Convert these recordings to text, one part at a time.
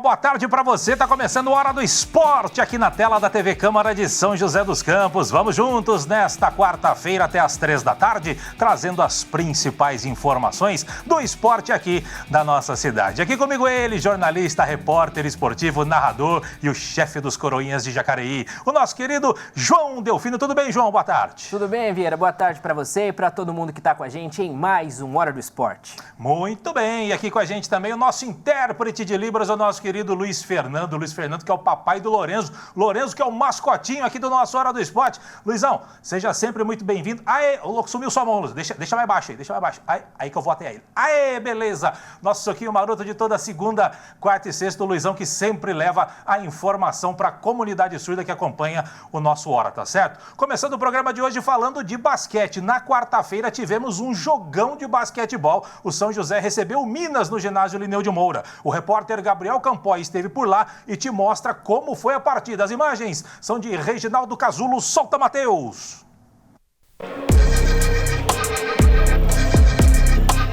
boa tarde para você. Tá começando a Hora do Esporte aqui na tela da TV Câmara de São José dos Campos. Vamos juntos nesta quarta-feira até às 3 da tarde, trazendo as principais informações do esporte aqui da nossa cidade. Aqui comigo ele, jornalista, repórter esportivo, narrador e o chefe dos Coroinhas de Jacareí, o nosso querido João Delfino. Tudo bem, João? Boa tarde. Tudo bem, Vieira? Boa tarde para você e para todo mundo que está com a gente em mais um Hora do Esporte. Muito bem. E aqui com a gente também o nosso intérprete de Libras, o nosso querido Luiz Fernando. Luiz Fernando, que é o papai do Lorenzo. Lorenzo, que é o mascotinho aqui do nosso Hora do Esporte. Luizão, seja sempre muito bem-vindo. Aê, sumiu sua mão, Luiz. Deixa mais baixo aí, deixa mais baixo. Aí que eu vou até ele. Aê, beleza. Nosso soquinho maroto de toda segunda, quarta e sexta, o Luizão, que sempre leva a informação para a comunidade surda que acompanha o nosso Hora, tá certo? Começando o programa de hoje falando de basquete. Na quarta-feira tivemos um jogão de basquetebol. O São José recebeu o Minas no ginásio Lineu de Moura. O repórter Gabriel Campoy esteve por lá e te mostra como foi a partida. As imagens são de Reginaldo Casulo. Solta, Matheus!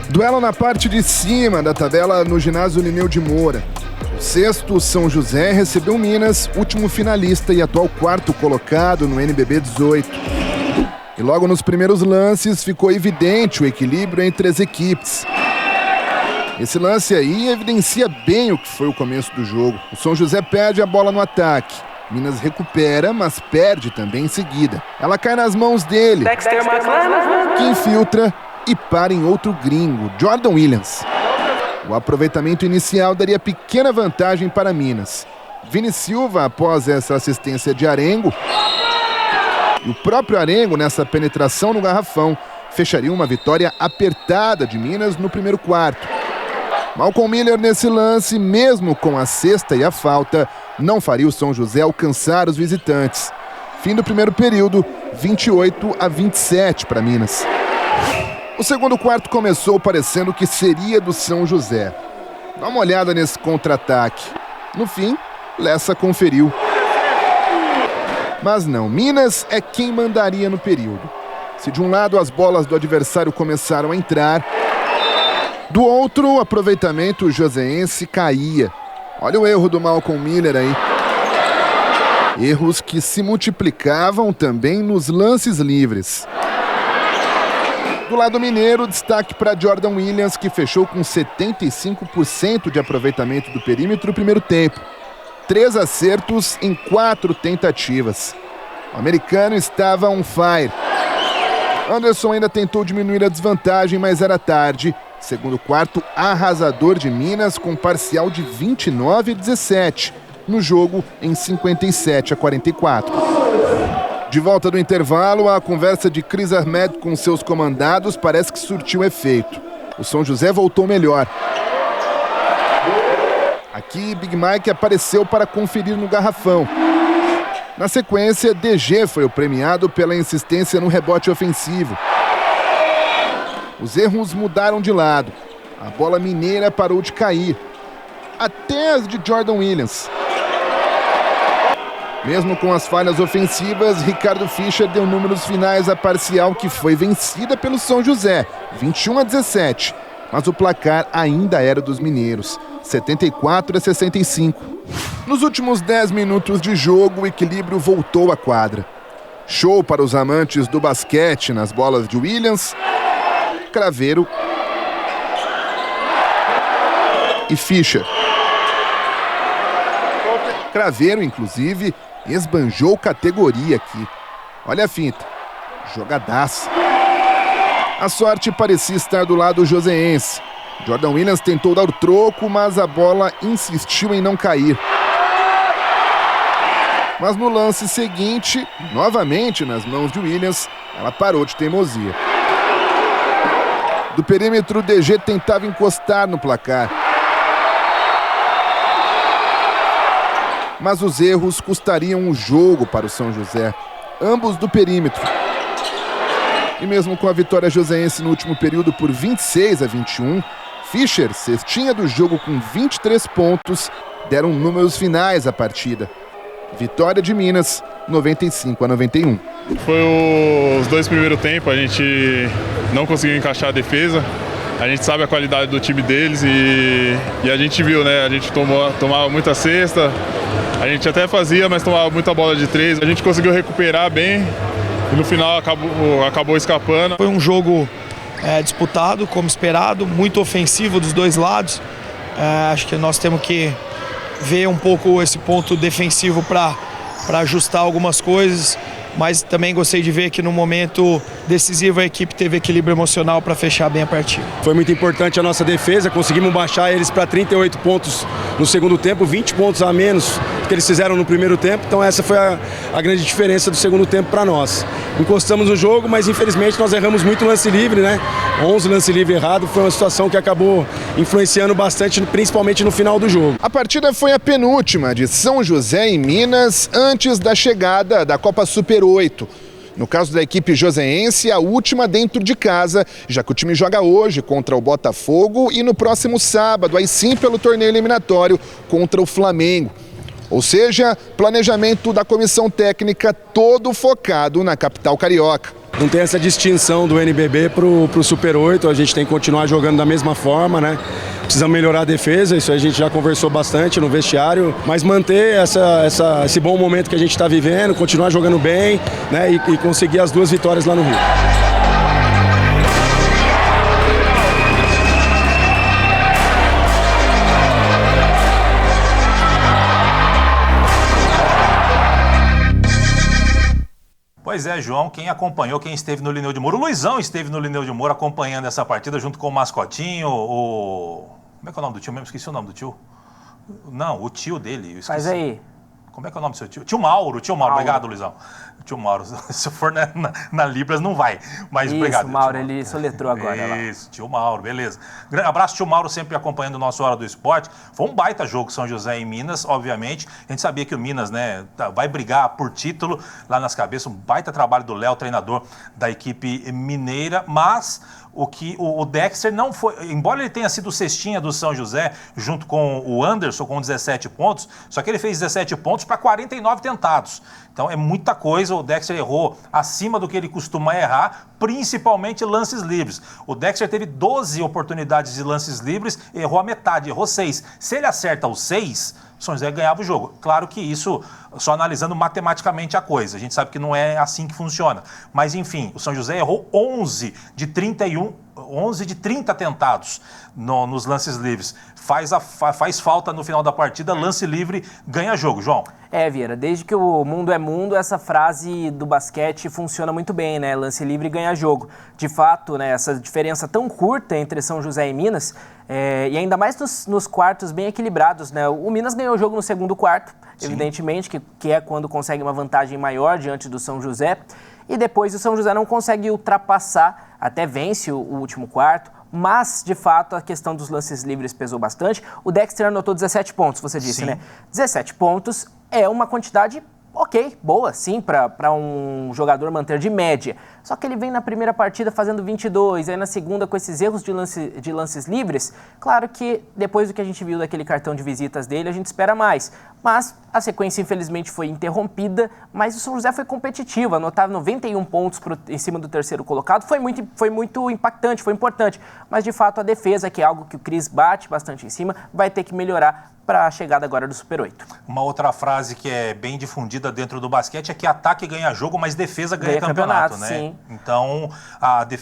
Duelo na parte de cima da tabela no ginásio Lineu de Moura. O sexto, São José, recebeu o Minas, último finalista e atual quarto colocado no NBB 18. E logo nos primeiros lances ficou evidente o equilíbrio entre as equipes. Esse lance aí evidencia bem o que foi o começo do jogo. O São José perde a bola no ataque. Minas recupera, mas perde também em seguida. Ela cai nas mãos dele, que infiltra e para em outro gringo, Jordan Williams. O aproveitamento inicial daria pequena vantagem para Minas. Vini Silva, após essa assistência de Arengo, e o próprio Arengo, nessa penetração no garrafão, fecharia uma vitória apertada de Minas no primeiro quarto. Malcolm Miller, nesse lance, mesmo com a cesta e a falta, não faria o São José alcançar os visitantes. Fim do primeiro período, 28-27 para Minas. O segundo quarto começou parecendo que seria do São José. Dá uma olhada nesse contra-ataque. No fim, Lessa conferiu. Mas não, Minas é quem mandaria no período. Se de um lado as bolas do adversário começaram a entrar, do outro o aproveitamento joseense caía. Olha o erro do Malcolm Miller aí. Erros que se multiplicavam também nos lances livres. Do lado mineiro, destaque para Jordan Williams, que fechou com 75% de aproveitamento do perímetro no primeiro tempo. 3 acertos em 4 tentativas. O americano estava on fire. Anderson ainda tentou diminuir a desvantagem, mas era tarde. Segundo quarto, arrasador de Minas com parcial de 29-17. No jogo, em 57-44. De volta do intervalo, a conversa de Cris Ahmed com seus comandados parece que surtiu efeito. O São José voltou melhor. Aqui, Big Mike apareceu para conferir no garrafão. Na sequência, DG foi o premiado pela insistência no rebote ofensivo. Os erros mudaram de lado. A bola mineira parou de cair. Até as de Jordan Williams. Mesmo com as falhas ofensivas, Ricardo Fischer deu números finais à parcial que foi vencida pelo São José, 21-17. Mas o placar ainda era dos mineiros, 74-65. Nos últimos 10 minutos de jogo, o equilíbrio voltou à quadra. Show para os amantes do basquete nas bolas de Williams, Craveiro e Fischer. Craveiro, inclusive, esbanjou categoria aqui. Olha a finta. Jogadaça. A sorte parecia estar do lado joseense. Jordan Williams tentou dar o troco, mas a bola insistiu em não cair. Mas no lance seguinte, novamente nas mãos de Williams, ela parou de teimosia. Do perímetro, o DG tentava encostar no placar. Mas os erros custariam o jogo para o São José, ambos do perímetro. E mesmo com a vitória joseense no último período por 26-21, Fischer, cestinha do jogo com 23 pontos, deram números finais à partida. Vitória de Minas, 95-91. Foi os 2 primeiros tempos, a gente não conseguiu encaixar a defesa. A gente sabe a qualidade do time deles e a gente viu, né? A gente tomava muita cesta, a gente até fazia, mas tomava muita bola de 3. A gente conseguiu recuperar bem e no final acabou escapando. Foi um jogo disputado, como esperado, muito ofensivo dos dois lados. Acho que nós temos que ver um pouco esse ponto defensivo para ajustar algumas coisas, mas também gostei de ver que no momento decisivo a equipe teve equilíbrio emocional para fechar bem a partida. Foi muito importante a nossa defesa, conseguimos baixar eles para 38 pontos no segundo tempo, 20 pontos a menos do que eles fizeram no primeiro tempo, então essa foi a grande diferença do segundo tempo para nós. Encostamos no jogo, mas infelizmente nós erramos muito lance livre, né? 11 lance livre errado, foi uma situação que acabou influenciando bastante, principalmente no final do jogo. A partida foi a penúltima de São José em Minas antes da chegada da Copa Super 8. No caso da equipe joseense, a última dentro de casa, já que o time joga hoje contra o Botafogo e no próximo sábado, aí sim pelo torneio eliminatório contra o Flamengo. Ou seja, planejamento da comissão técnica todo focado na capital carioca. Não tem essa distinção do NBB pro Super 8, a gente tem que continuar jogando da mesma forma, né? Precisamos melhorar a defesa, isso a gente já conversou bastante no vestiário, mas manter esse bom momento que a gente está vivendo, continuar jogando bem, né? E conseguir as 2 vitórias lá no Rio. Pois é, João, quem acompanhou, quem esteve no Lineu de Moura, o Luizão esteve no Lineu de Moura acompanhando essa partida junto com o Mascotinho, Como é que é o nome do tio mesmo? Esqueci o nome do tio. Não, o tio dele. Eu esqueci. Faz aí. Como é que é o nome do seu tio? Tio Mauro. Obrigado, Luizão. Tio Mauro, se for na Libras não vai, mas isso, obrigado. Isso, Mauro, ele soletrou agora. Isso, tio Mauro, beleza. Grande abraço, tio Mauro, sempre acompanhando o nosso Hora do Esporte. Foi um baita jogo São José e Minas, obviamente. A gente sabia que o Minas, né, vai brigar por título lá nas cabeças. Um baita trabalho do Léo, treinador da equipe mineira, mas o Dexter não foi, embora ele tenha sido cestinha do São José, junto com o Anderson, com 17 pontos, só que ele fez 17 pontos para 49 tentados. Então é muita coisa, o Dexter errou acima do que ele costuma errar, principalmente lances livres. O Dexter teve 12 oportunidades de lances livres, errou a metade, errou 6. Se ele acerta os 6, o São José ganhava o jogo. Claro que isso, só analisando matematicamente a coisa, a gente sabe que não é assim que funciona. Mas enfim, o São José errou 11 de 30 tentados nos lances livres. Faz falta no final da partida, lance livre, ganha jogo, João. Vieira, desde que o mundo é mundo, essa frase do basquete funciona muito bem, né? Lance livre ganha jogo. De fato, né, essa diferença tão curta entre São José e Minas, e ainda mais nos quartos bem equilibrados, né? O Minas ganhou o jogo no segundo quarto, sim, evidentemente, que é quando consegue uma vantagem maior diante do São José. E depois o São José não consegue ultrapassar, até vence o último quarto. Mas, de fato, a questão dos lances livres pesou bastante. O Dexter anotou 17 pontos, você disse, sim, né? 17 pontos é uma quantidade ok, boa, sim, para um jogador manter de média. Só que ele vem na primeira partida fazendo 22, aí na segunda com esses erros de lances livres. Claro que depois do que a gente viu daquele cartão de visitas dele, a gente espera mais. Mas a sequência, infelizmente, foi interrompida, mas o São José foi competitivo, anotava 91 pontos em cima do terceiro colocado. Foi muito impactante, foi importante. Mas, de fato, a defesa, que é algo que o Cris bate bastante em cima, vai ter que melhorar para a chegada agora do Super 8. Uma outra frase que é bem difundida dentro do basquete é que ataque ganha jogo, mas defesa ganha campeonato, né? Sim. Então,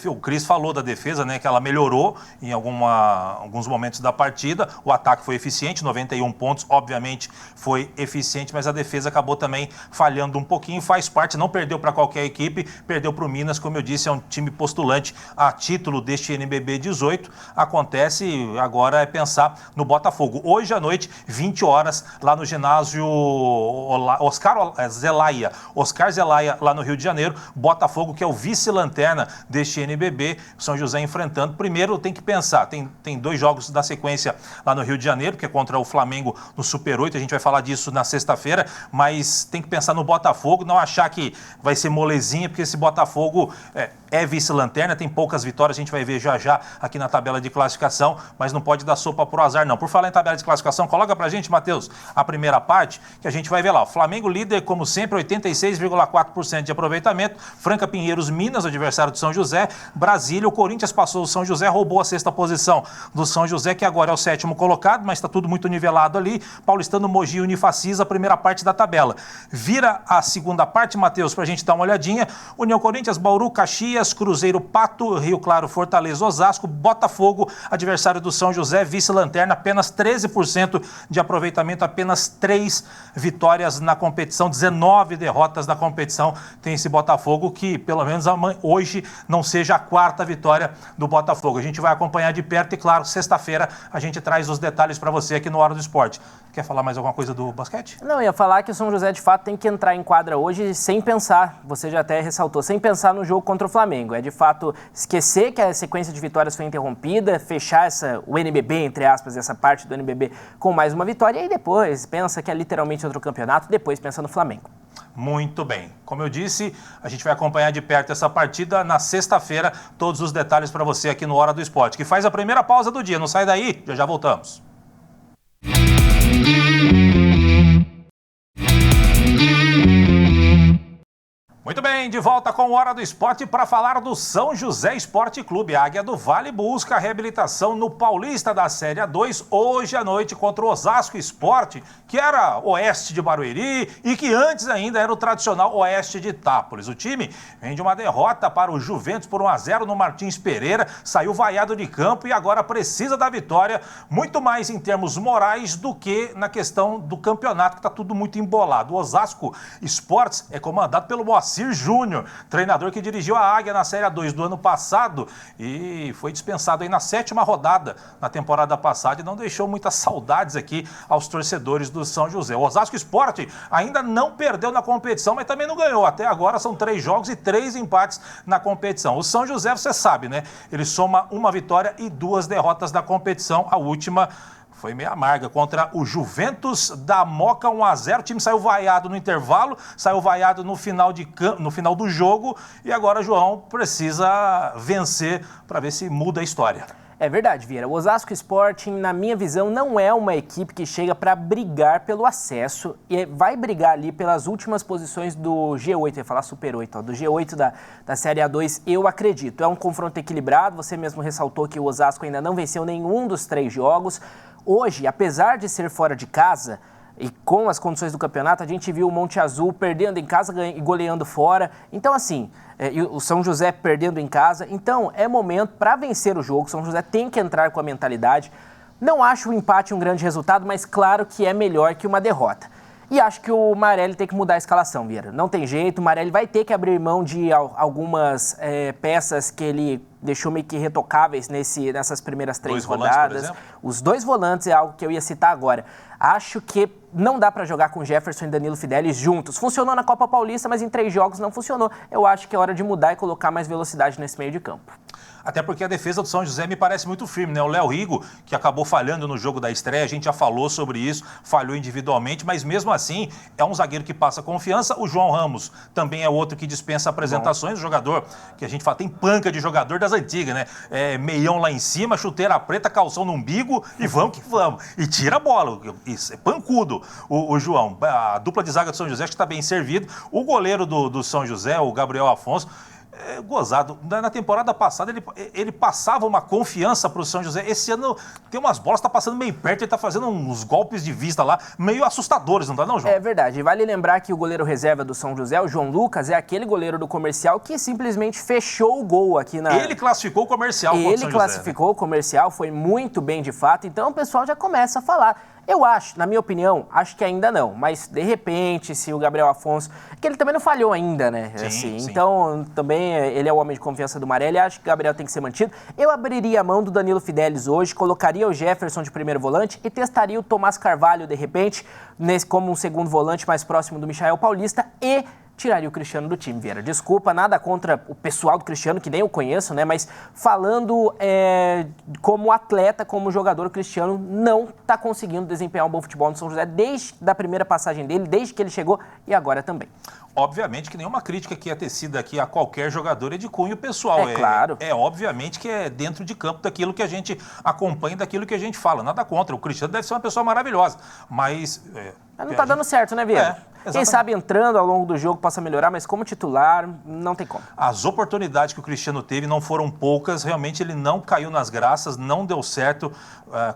o Cris falou da defesa, né, que ela melhorou em alguns momentos da partida. O ataque foi eficiente, 91 pontos, obviamente foi eficiente, mas a defesa acabou também falhando um pouquinho, faz parte, não perdeu para qualquer equipe, perdeu para o Minas, como eu disse, é um time postulante a título deste NBB 18. Acontece, agora é pensar no Botafogo. Hoje à noite, 20 horas, lá no ginásio Oscar Zelaia, lá no Rio de Janeiro. Botafogo, que é o vice-lanterna deste NBB, São José enfrentando. Primeiro tem que pensar, tem 2 jogos da sequência lá no Rio de Janeiro, que é contra o Flamengo no Super 8, a gente vai falar disso na sexta-feira, mas tem que pensar no Botafogo, não achar que vai ser molezinha, porque esse Botafogo é vice-lanterna, tem poucas vitórias, a gente vai ver já aqui na tabela de classificação, mas não pode dar sopa pro azar, não. Por falar em tabela de classificação, coloca pra gente, Matheus, a primeira parte, que a gente vai ver lá. O Flamengo líder, como sempre, 86,4% de aproveitamento. Franca Pinheiros, Minas, adversário do São José. Brasília, o Corinthians passou o São José, roubou a sexta posição do São José, que agora é o sétimo colocado, mas está tudo muito nivelado ali. Paulistano, Mogi e Unifacisa, a primeira parte da tabela. Vira a segunda parte, Matheus, pra gente dar uma olhadinha. União Corinthians, Bauru, Caxias, Cruzeiro, Pato, Rio Claro, Fortaleza, Osasco, Botafogo, adversário do São José, vice-lanterna, apenas 13% de aproveitamento, apenas 3 vitórias na competição, 19 derrotas na competição. Tem esse Botafogo que, pelo menos hoje, não seja a quarta vitória do Botafogo. A gente vai acompanhar de perto e, claro, sexta-feira a gente traz os detalhes para você aqui no Hora do Esporte. Quer falar mais alguma coisa do basquete? Não, ia falar que o São José, de fato, tem que entrar em quadra hoje sem pensar, você já até ressaltou, sem pensar no jogo contra o Flamengo. É, de fato, esquecer que a sequência de vitórias foi interrompida, fechar o NBB, entre aspas, essa parte do NBB com mais uma vitória, e aí depois pensa que é literalmente outro campeonato, depois pensa no Flamengo. Muito bem. Como eu disse, a gente vai acompanhar de perto essa partida na sexta-feira. Todos os detalhes para você aqui no Hora do Esporte, que faz a primeira pausa do dia. Não sai daí, já voltamos. Muito bem, de volta com Hora do Esporte para falar do São José Esporte Clube. A Águia do Vale busca a reabilitação no Paulista da Série A2 hoje à noite contra o Osasco Esporte, que era oeste de Barueri e que antes ainda era o tradicional oeste de Itápolis. O time vem de uma derrota para o Juventus por 1-0 no Martins Pereira, saiu vaiado de campo e agora precisa da vitória, muito mais em termos morais do que na questão do campeonato, que está tudo muito embolado. O Osasco Esportes é comandado pelo Moacir Júnior, treinador que dirigiu a Águia na Série A2 do ano passado e foi dispensado aí na 7ª rodada na temporada passada e não deixou muitas saudades aqui aos torcedores do São José. O Osasco Esporte ainda não perdeu na competição, mas também não ganhou. Até agora são 3 jogos e 3 empates na competição. O São José, você sabe, né? Ele soma 1 vitória e 2 derrotas na competição. A última foi meio amarga contra o Juventus da Moca, 1-0. O time saiu vaiado no intervalo, saiu vaiado no final do jogo e agora, João, precisa vencer para ver se muda a história. É verdade, Vieira. O Osasco Sporting, na minha visão, não é uma equipe que chega para brigar pelo acesso e vai brigar ali pelas últimas posições do G8, eu ia falar Super 8, do G8 da Série A2, eu acredito. É um confronto equilibrado, você mesmo ressaltou que o Osasco ainda não venceu nenhum dos 3 jogos. Hoje, apesar de ser fora de casa e com as condições do campeonato, a gente viu o Monte Azul perdendo em casa e goleando fora. Então, assim, e o São José perdendo em casa. Então, é momento para vencer o jogo. O São José tem que entrar com a mentalidade. Não acho o empate um grande resultado, mas claro que é melhor que uma derrota. E acho que o Marelli tem que mudar a escalação, Vieira. Não tem jeito, o Marelli vai ter que abrir mão de algumas peças que ele deixou meio que retocáveis nessas primeiras 3 rodadas. Os 2 volantes é algo que eu ia citar agora. Acho que não dá para jogar com Jefferson e Danilo Fidelis juntos. Funcionou na Copa Paulista, mas em 3 jogos não funcionou. Eu acho que é hora de mudar e colocar mais velocidade nesse meio de campo. Até porque a defesa do São José me parece muito firme, né? O Léo Rigo, que acabou falhando no jogo da estreia, a gente já falou sobre isso, falhou individualmente, mas mesmo assim é um zagueiro que passa confiança. O João Ramos também é outro que dispensa apresentações, jogador que a gente fala, tem panca de jogador das antigas, né? Meião lá em cima, chuteira preta, calção no umbigo e vamos que vamos. E tira a bola, isso, é pancudo o João. A dupla de zaga do São José acho que está bem servido. O goleiro do São José, o Gabriel Afonso, gozado. Na temporada passada ele passava uma confiança para o São José. Esse ano tem umas bolas, está passando meio perto, ele está fazendo uns golpes de vista lá, meio assustadores, não tá não, João? É verdade. Vale lembrar que o goleiro reserva do São José, o João Lucas, é aquele goleiro do Comercial que simplesmente fechou o gol aqui na... Ele classificou o Comercial contra o São José. Ele classificou o Comercial, foi muito bem de fato, então o pessoal já começa a falar. Eu acho, na minha opinião, acho que ainda não, mas de repente, se o Gabriel Afonso, que ele também não falhou ainda, né? Sim. Então, também ele é o homem de confiança do Marelli, acho que o Gabriel tem que ser mantido. Eu abriria a mão do Danilo Fidelis hoje, colocaria o Jefferson de primeiro volante e testaria o Tomás Carvalho, de repente, como um segundo volante mais próximo do Michael Paulista e tiraria o Cristiano do time, Vieira. Desculpa, nada contra o pessoal do Cristiano, que nem eu conheço, né? Mas falando como atleta, como jogador, o Cristiano não está conseguindo desempenhar um bom futebol no São José desde a primeira passagem dele, desde que ele chegou e agora também. Obviamente que nenhuma crítica que é tecida aqui a qualquer jogador é de cunho pessoal. Claro. Obviamente que é dentro de campo daquilo que a gente acompanha, daquilo que a gente fala. Nada contra. O Cristiano deve ser uma pessoa maravilhosa, mas... Mas não tá dando certo, né, Vieira? Quem sabe entrando ao longo do jogo possa melhorar, mas como titular, não tem como. As oportunidades que o Cristiano teve não foram poucas. Realmente ele não caiu nas graças, não deu certo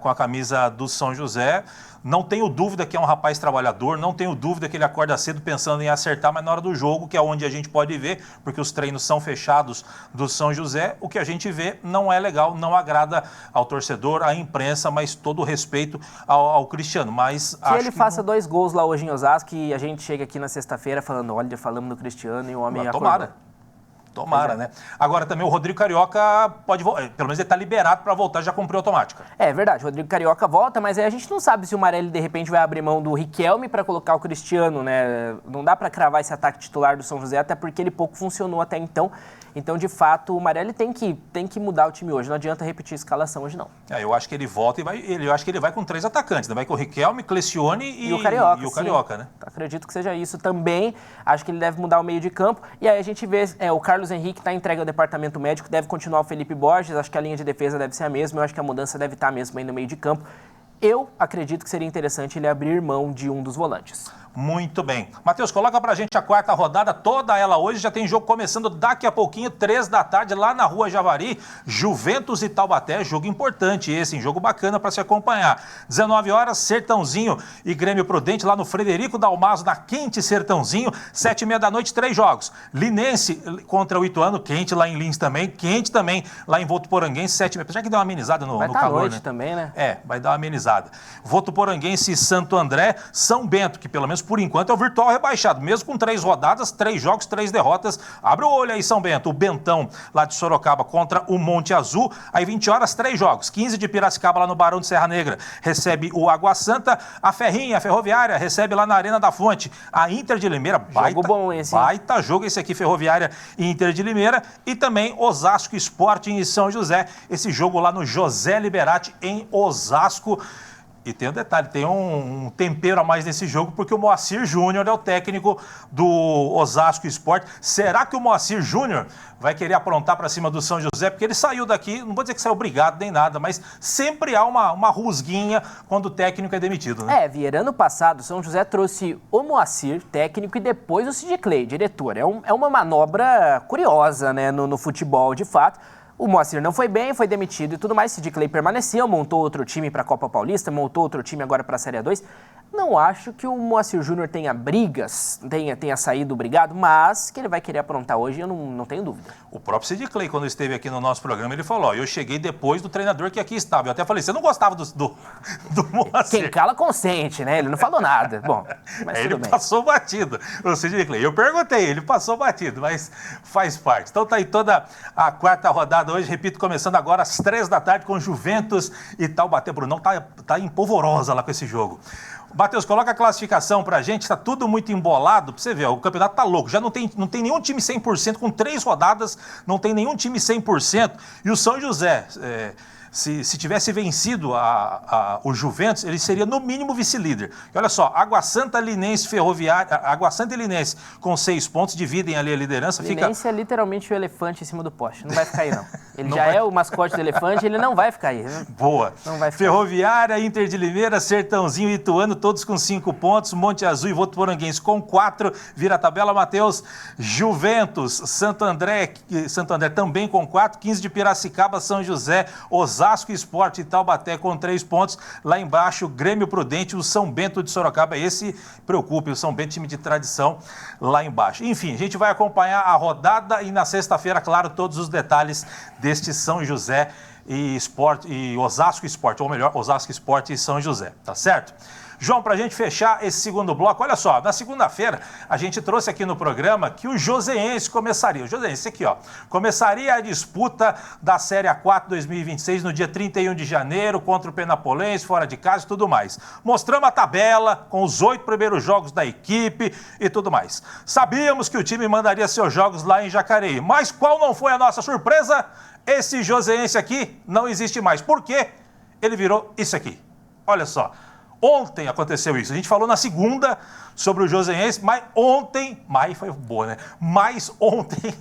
com a camisa do São José. Não tenho dúvida que é um rapaz trabalhador, não tenho dúvida que ele acorda cedo pensando em acertar, mas na hora do jogo, que é onde a gente pode ver, porque os treinos são fechados do São José, o que a gente vê não é legal, não agrada ao torcedor, à imprensa, mas todo o respeito ao Cristiano. Mas que ele faça 2 gols lá hoje em Osasco e a gente chega aqui na sexta-feira falando, olha, falamos do Cristiano e o homem acordou. Tomara, né? Agora também o Rodrigo Carioca pode voltar, pelo menos ele está liberado para voltar, já cumpriu automática. É verdade, o Rodrigo Carioca volta, mas aí a gente não sabe se o Marelli de repente vai abrir mão do Riquelme para colocar o Cristiano, né? Não dá para cravar esse ataque titular do São José, até porque ele pouco funcionou até então. Então, de fato, o Marelli tem que mudar o time hoje. Não adianta repetir a escalação hoje, não. Eu acho que ele volta e eu acho que ele vai com 3 atacantes, né? Vai com o Riquelme, Clecione e o Carioca. E o Carioca, né? Acredito que seja isso também. Acho que ele deve mudar o meio de campo. E aí a gente vê o Carlos Henrique está entregue ao departamento médico, deve continuar o Felipe Borges. Acho que a linha de defesa deve ser a mesma. Eu acho que a mudança deve estar mesmo aí no meio de campo. Eu acredito que seria interessante ele abrir mão de um dos volantes. Muito bem. Matheus, coloca pra gente a 4ª rodada, toda ela hoje. Já tem jogo começando daqui a pouquinho, 3 da tarde, lá na Rua Javari. Juventus e Taubaté, jogo importante esse, jogo bacana para se acompanhar. 19 horas, Sertãozinho e Grêmio Prudente, lá no Frederico Dalmaso, na Quente Sertãozinho. 7h30 da noite, 3 jogos. Linense contra o Ituano, quente lá em Lins também. Quente também lá em Votuporanguense, 7h30. Já que deu uma amenizada no calor, à noite, né? Também, né? Vai dar uma amenizada. Votuporanguense e Santo André, São Bento, que pelo menos por enquanto é o virtual rebaixado, mesmo com 3 rodadas, 3 jogos, 3 derrotas. Abre o olho aí, São Bento. O Bentão, lá de Sorocaba, contra o Monte Azul. Aí 20 horas, 3 jogos. 15 de Piracicaba, lá no Barão de Serra Negra, recebe o Água Santa. A Ferrinha, a Ferroviária, recebe lá na Arena da Fonte a Inter de Limeira. Jogo bom esse. Baita jogo esse aqui, Ferroviária e Inter de Limeira. E também Osasco Sporting e São José. Esse jogo lá no José Liberati, em Osasco. E tem um detalhe, tem um tempero a mais nesse jogo, porque o Moacir Júnior é o técnico do Osasco Sport. Será que o Moacir Júnior vai querer aprontar para cima do São José? Porque ele saiu daqui, não vou dizer que saiu obrigado nem nada, mas sempre há uma rusguinha quando o técnico é demitido, né? Vieira, ano passado, o São José trouxe o Moacir, técnico, e depois o Sid Clay, diretor. É uma manobra curiosa, né, no futebol, de fato. O Moacir não foi bem, foi demitido e tudo mais. Sid Clay permaneceu, montou outro time para a Copa Paulista, montou outro time agora para a Série A2. Não acho que o Moacir Júnior tenha brigas, tenha saído brigado, mas que ele vai querer aprontar hoje, eu não tenho dúvida. O próprio Sid Clay, quando esteve aqui no nosso programa, ele falou, eu cheguei depois do treinador que aqui estava. Eu até falei, você não gostava do Moacir? Quem cala consente, né? Ele não falou nada. Bom, mas ele tudo bem. Passou batido, o Sid Clay. Eu perguntei, ele passou batido, mas faz parte. Então tá aí toda a 4ª rodada hoje, repito, começando agora às 3 da tarde com Juventus e Taubaté. Brunão tá em polvorosa lá com esse jogo. Matheus, coloca a classificação pra gente, tá tudo muito embolado, pra você ver, ó, o campeonato tá louco, já não tem nenhum time 100%, com 3 rodadas, não tem nenhum time 100%, e o São José, se tivesse vencido o Juventus, ele seria no mínimo vice-líder. E olha só, Água Santa, Linense, Ferroviária, Água Santa e Linense com 6 pontos, dividem ali a liderança. Linense é literalmente o elefante em cima do poste, não vai ficar aí não. Ele é o mascote do elefante, ele não vai ficar aí. Boa. Não vai ficar. Ferroviária, Inter de Limeira, Sertãozinho e Ituano, todos com 5 pontos, Monte Azul e Votuporanguense com 4, vira a tabela, Matheus. Juventus, Santo André também com 4, 15 de Piracicaba, São José, Osasco Sport e Taubaté com 3 pontos. Lá embaixo, Grêmio Prudente, o São Bento de Sorocaba. Esse preocupe, o São Bento, time de tradição lá embaixo. Enfim, a gente vai acompanhar a rodada e na sexta-feira, claro, todos os detalhes deste São José e Osasco Sport, ou melhor, Osasco Sport e São José, tá certo? João, para a gente fechar esse segundo bloco, olha só, na segunda-feira a gente trouxe aqui no programa que o Joseense começaria, o Joseense aqui, ó, começaria a disputa da Série A4 2026 no dia 31 de janeiro contra o Penapolense, fora de casa e tudo mais. Mostramos a tabela com os 8 primeiros jogos da equipe e tudo mais. Sabíamos que o time mandaria seus jogos lá em Jacareí, mas qual não foi a nossa surpresa? Esse Joseense aqui não existe mais. Por quê? Ele virou isso aqui. Olha só. Ontem aconteceu isso. A gente falou na segunda sobre o Joseense, mas ontem... Mas foi boa, né? Mas ontem,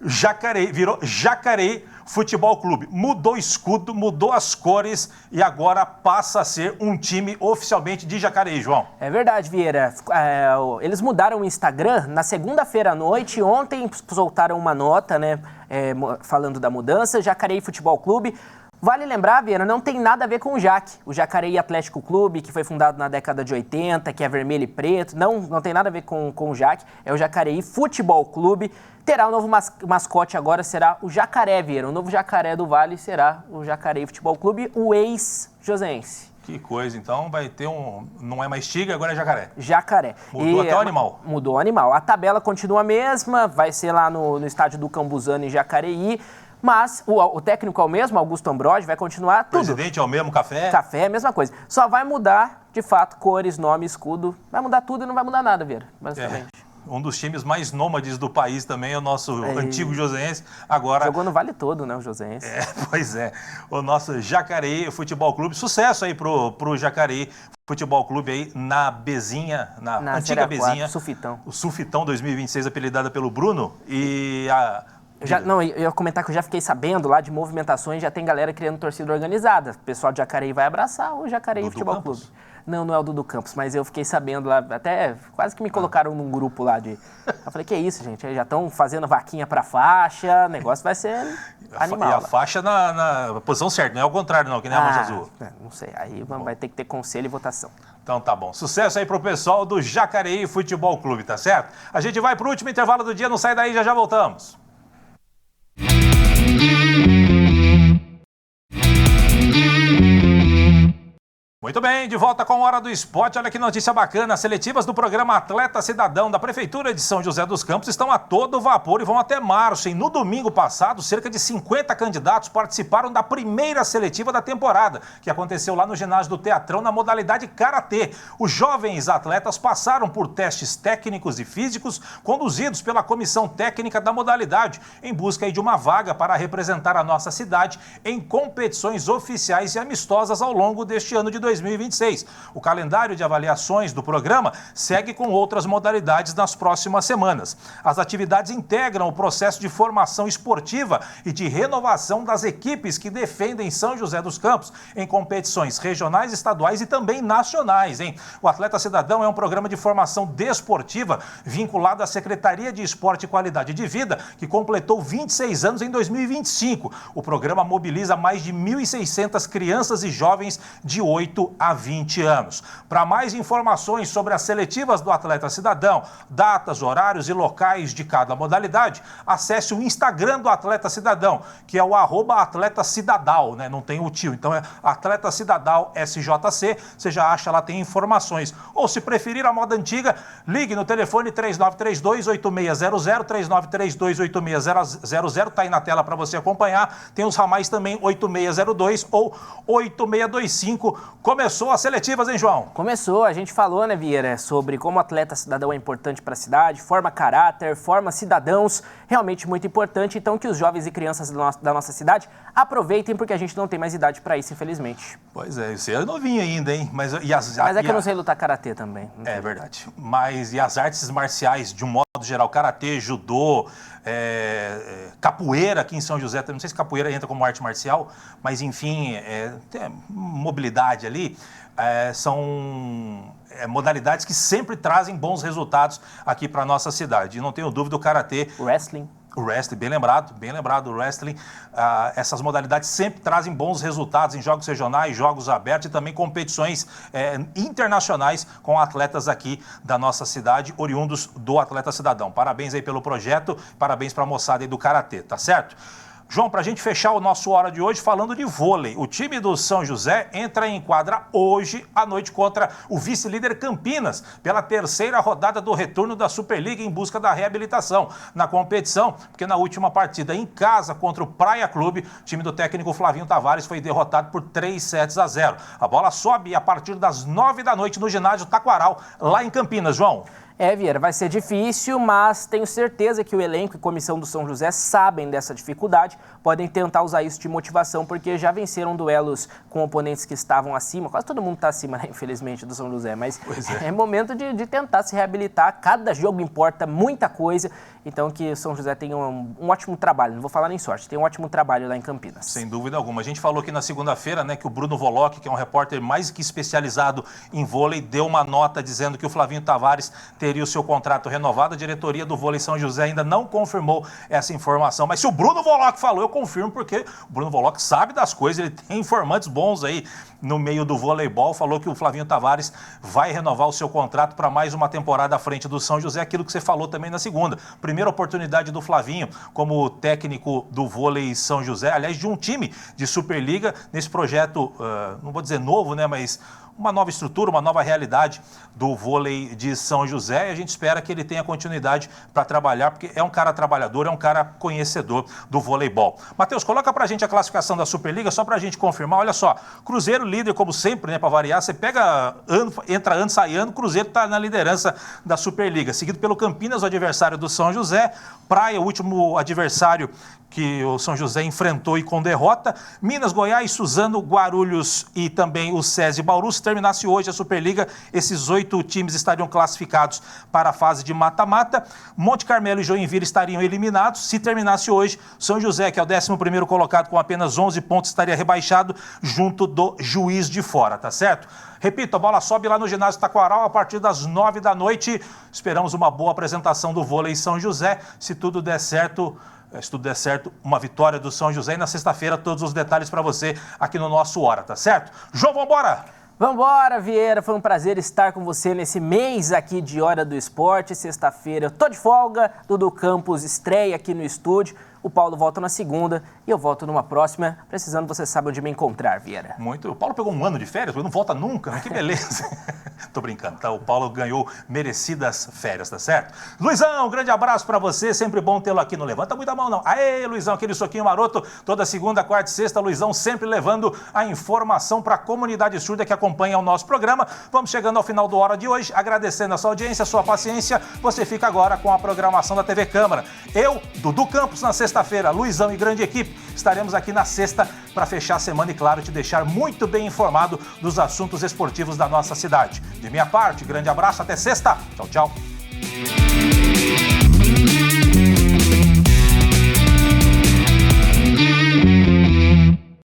Jacareí virou Jacareí Futebol Clube. Mudou o escudo, mudou as cores e agora passa a ser um time oficialmente de Jacareí, João. É verdade, Vieira. Eles mudaram o Instagram na segunda-feira à noite. Ontem soltaram uma nota, né, falando da mudança. Jacareí Futebol Clube. Vale lembrar, Vieira, não tem nada a ver com o Jaque. O Jacareí Atlético Clube, que foi fundado na década de 80, que é vermelho e preto. Não tem nada a ver com o Jaque. É o Jacareí Futebol Clube. Terá um novo mascote agora, será o Jacaré, Vieira. O novo Jacaré do Vale será o Jacareí Futebol Clube, o ex-joseense. Que coisa, então vai ter não é mais Tigre, agora é Jacaré. Jacaré. Mudou até o animal. Mudou o animal. A tabela continua a mesma, vai ser lá no estádio do Cambuzano, em Jacareí. Mas o técnico é o mesmo, Augusto Ambrogi, vai continuar tudo. O presidente é o mesmo, Café? Café é a mesma coisa. Só vai mudar, de fato, cores, nome, escudo. Vai mudar tudo e não vai mudar nada, Vieira, basicamente. Um dos times mais nômades do país também é o nosso antigo Joseense. Agora jogou no Vale todo, né, o Joseense. Pois é. O nosso Jacareí Futebol Clube. Sucesso aí pro Jacareí Futebol Clube aí na Bezinha, na antiga Bezinha. Sufitão. O Sufitão 2026, apelidada pelo Bruno. E eu ia comentar que eu já fiquei sabendo lá de movimentações, já tem galera criando torcida organizada. O pessoal de Jacareí vai abraçar o Jacareí Futebol Clube. Não é o Dudu Campos, mas eu fiquei sabendo lá, até quase que me colocaram num grupo lá de... Eu falei, que isso, gente? Já estão fazendo vaquinha pra faixa, o negócio vai ser animal. E a faixa na posição certa, não é ao contrário não, que nem a mancha azul. Não sei, aí vai ter que ter conselho e votação. Então tá bom. Sucesso aí pro pessoal do Jacareí Futebol Clube, tá certo? A gente vai pro último intervalo do dia, não sai daí, já voltamos. Muito bem, de volta com a Hora do Esporte. Olha que notícia bacana. As seletivas do programa Atleta Cidadão da Prefeitura de São José dos Campos estão a todo vapor e vão até março. No domingo passado, cerca de 50 candidatos participaram da primeira seletiva da temporada, que aconteceu lá no ginásio do Teatrão na modalidade Karatê. Os jovens atletas passaram por testes técnicos e físicos conduzidos pela comissão técnica da modalidade, em busca de uma vaga para representar a nossa cidade em competições oficiais e amistosas ao longo deste ano de 2026. O calendário de avaliações do programa segue com outras modalidades nas próximas semanas. As atividades integram o processo de formação esportiva e de renovação das equipes que defendem São José dos Campos em competições regionais, estaduais e também nacionais, hein? O Atleta Cidadão é um programa de formação desportiva vinculado à Secretaria de Esporte e Qualidade de Vida, que completou 26 anos em 2025. O programa mobiliza mais de 1.600 crianças e jovens de 8 a 20 anos. Para mais informações sobre as seletivas do Atleta Cidadão, datas, horários e locais de cada modalidade, acesse o Instagram do Atleta Cidadão, que é o @atletacidadal, né? Não tem o tio, então é Atleta Cidadal SJC, você já acha lá, tem informações. Ou se preferir a moda antiga, ligue no telefone 3932-8600, 3932-8600, tá aí na tela para você acompanhar. Tem os ramais também, 8602 ou 8625. Começou as seletivas, hein, João? Começou, a gente falou, né, Vieira, sobre como o atleta cidadão é importante para a cidade, forma caráter, forma cidadãos, realmente muito importante. Então, que os jovens e crianças da nossa cidade aproveitem, porque a gente não tem mais idade para isso, infelizmente. Pois é, você é novinho ainda, hein? Mas é que eu não sei lutar karatê também. É verdade. Mas e as artes marciais, de um modo geral, karatê, judô, capoeira aqui em São José, não sei se capoeira entra como arte marcial, mas enfim, tem mobilidade ali, são modalidades que sempre trazem bons resultados aqui para a nossa cidade. E não tenho dúvida, o karatê... O wrestling, bem lembrado, o wrestling. Essas modalidades sempre trazem bons resultados em jogos regionais, jogos abertos e também competições internacionais com atletas aqui da nossa cidade, oriundos do Atleta Cidadão. Parabéns aí pelo projeto, parabéns para a moçada aí do Karatê, tá certo? João, para a gente fechar o nosso Hora de hoje falando de vôlei, o time do São José entra em quadra hoje à noite contra o vice-líder Campinas, pela terceira rodada do retorno da Superliga em busca da reabilitação na competição, porque na última partida em casa contra o Praia Clube, o time do técnico Flavinho Tavares foi derrotado por 3-0. A bola sobe a partir das 9 da noite no ginásio Taquaral, lá em Campinas, João. Vieira, vai ser difícil, mas tenho certeza que o elenco e comissão do São José sabem dessa dificuldade, podem tentar usar isso de motivação, porque já venceram duelos com oponentes que estavam acima, quase todo mundo está acima, né, infelizmente, do São José, mas é momento de tentar se reabilitar, cada jogo importa muita coisa, então que o São José tenha um ótimo trabalho, não vou falar nem sorte, tem um ótimo trabalho lá em Campinas. Sem dúvida alguma. A gente falou aqui na segunda-feira, né, que o Bruno Volock, que é um repórter mais que especializado em vôlei, deu uma nota dizendo que o Flavinho Tavares teria o seu contrato renovado. A diretoria do Vôlei São José ainda não confirmou essa informação. Mas se o Bruno Volock falou, eu confirmo, porque o Bruno Volock sabe das coisas, ele tem informantes bons aí no meio do voleibol. Falou que o Flavinho Tavares vai renovar o seu contrato para mais uma temporada à frente do São José, aquilo que você falou também na segunda. Primeira oportunidade do Flavinho como técnico do Vôlei São José, aliás, de um time de Superliga, nesse projeto, não vou dizer novo, né, mas uma nova estrutura, uma nova realidade do vôlei de São José, e a gente espera que ele tenha continuidade para trabalhar, porque é um cara trabalhador, é um cara conhecedor do voleibol. Matheus, coloca pra gente a classificação da Superliga, só pra gente confirmar. Olha só, Cruzeiro líder como sempre, né, para variar, você pega ano, entra ano, sai ano, Cruzeiro tá na liderança da Superliga, seguido pelo Campinas, o adversário do São José, Praia, o último adversário que o São José enfrentou e com derrota, Minas, Goiás, Suzano, Guarulhos e também o SESI Bauru. Se terminasse hoje a Superliga, esses 8 times estariam classificados para a fase de mata-mata. Monte Carmelo e Joinville estariam eliminados. Se terminasse hoje, São José, que é o 11º colocado com apenas 11 pontos, estaria rebaixado junto do Juiz de Fora, tá certo? Repito, a bola sobe lá no ginásio Taquaral a partir das 9 da noite. Esperamos uma boa apresentação do vôlei São José. Se tudo der certo, uma vitória do São José. E na sexta-feira, todos os detalhes para você aqui no nosso Hora, tá certo? João, vambora! Vambora, Vieira, foi um prazer estar com você nesse mês aqui de Hora do Esporte. Sexta-feira eu tô de folga, Dudu Campos estreia aqui no estúdio. O Paulo volta na segunda e eu volto numa próxima. Precisando, você sabe onde me encontrar, Vieira. Muito. O Paulo pegou um ano de férias, não volta nunca, né? Que beleza. Tô brincando, tá? O Paulo ganhou merecidas férias, tá certo? Luizão, um grande abraço pra você, sempre bom tê-lo aqui. Não levanta muito a mão, não. Aê, Luizão, aquele soquinho maroto. Toda segunda, quarta e sexta, Luizão sempre levando a informação pra comunidade surda que acompanha o nosso programa. Vamos chegando ao final do Hora de hoje, agradecendo a sua audiência, a sua paciência. Você fica agora com a programação da TV Câmara. Eu, Dudu Campos, na sexta-feira, Luizão e grande equipe, estaremos aqui na sexta para fechar a semana e, claro, te deixar muito bem informado dos assuntos esportivos da nossa cidade. De minha parte, grande abraço, até sexta. Tchau, tchau.